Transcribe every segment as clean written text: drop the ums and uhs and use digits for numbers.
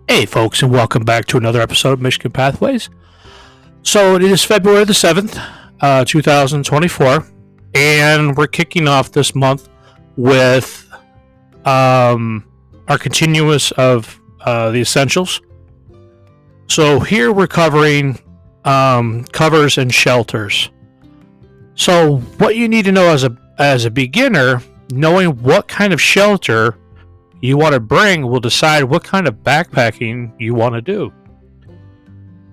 Hey, folks, and welcome back to another episode of Michigan Pathways. So it is February the 7th, 2024, and we're kicking off this month with our continuous of the essentials. So here we're covering covers and shelters. So what you need to know as a beginner, knowing what kind of shelter you want to bring will decide what kind of backpacking you want to do.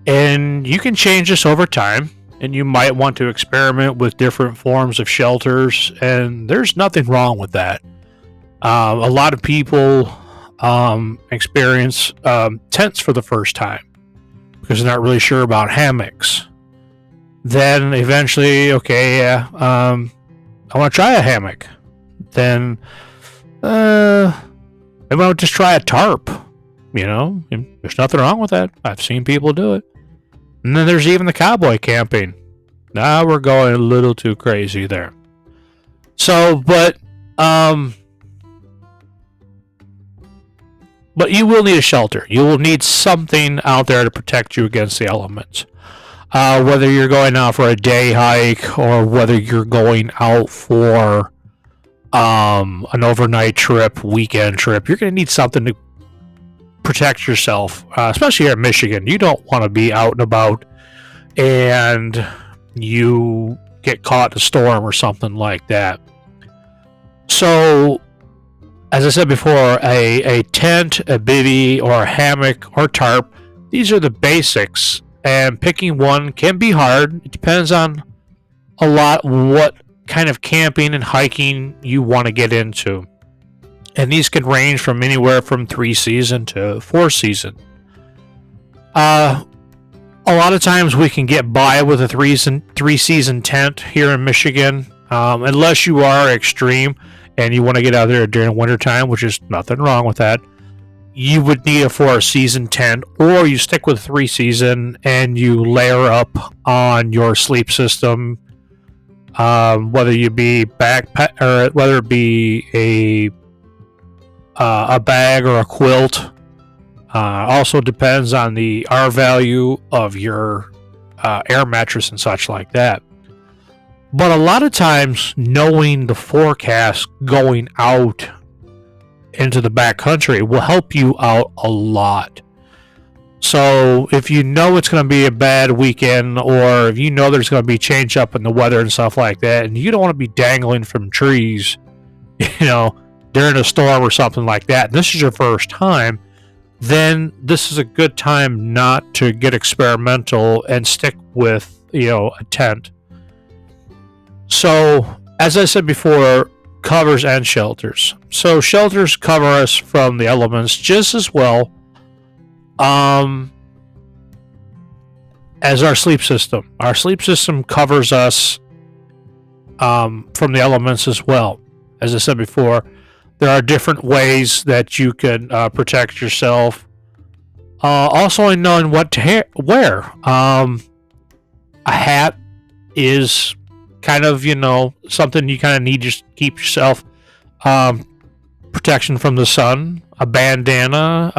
And you can change this over time, and you might want to experiment with different forms of shelters, and there's nothing wrong with that. A lot of people experience tents for the first time because they're not really sure about hammocks. Then eventually, I want to try a hammock. Then maybe I'll just try a tarp, there's nothing wrong with that. I've seen people do it. And then there's even the cowboy camping. Now we're going a little too crazy there. So, but you will need a shelter. You will need something out there to protect you against the elements. Whether you're going out for a day hike or whether you're going out for an overnight trip, weekend trip, you're going to need something to protect yourself, especially here in Michigan. You don't want to be out and about and you get caught in a storm or something like that. So, as I said before, a tent, a bivvy, or a hammock or tarp, these are the basics, and picking one can be hard. It depends on a lot what kind of camping and hiking you want to get into. And these can range from anywhere from 3 season to 4 season. A lot of times we can get by with a 3 season tent here in Michigan, unless you are extreme and you want to get out there during wintertime, which is nothing wrong with that. You would need a 4 season tent, or you stick with 3 season and you layer up on your sleep system. Whether you be backpack or whether it be a bag or a quilt, also depends on the R value of your air mattress and such like that. But a lot of times, knowing the forecast going out into the backcountry will help you out a lot. So if you know it's going to be a bad weekend, or if you know there's going to be change up in the weather and stuff like that, and you don't want to be dangling from trees, during a storm or something like that, and this is your first time, then this is a good time not to get experimental and stick with, a tent. So, as I said before, covers and shelters. So shelters cover us from the elements just as well as our sleep system. Our sleep system covers us from the elements as well. As I said before, there are different ways that you can protect yourself. Also, in knowing what to wear. A hat is kind of, something you kind of need to keep yourself protection from the sun. A bandana.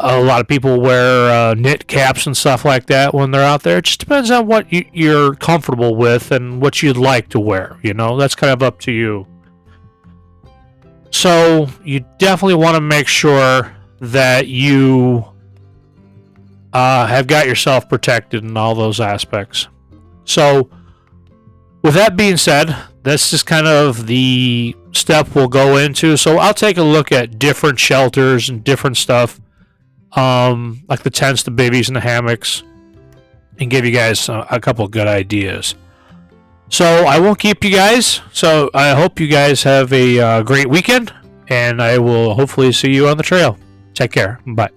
A lot of people wear knit caps and stuff like that when they're out there. It just depends on what you're comfortable with and what you'd like to wear. That's kind of up to you. So you definitely want to make sure that you have got yourself protected in all those aspects. So with that being said, that's just kind of the step we'll go into. So I'll take a look at different shelters and different stuff. Like the tents, the bivvies, and the hammocks, and give you guys a couple of good ideas. So I won't keep you guys. So I hope you guys have a great weekend, and I will hopefully see you on the trail. Take care. Bye.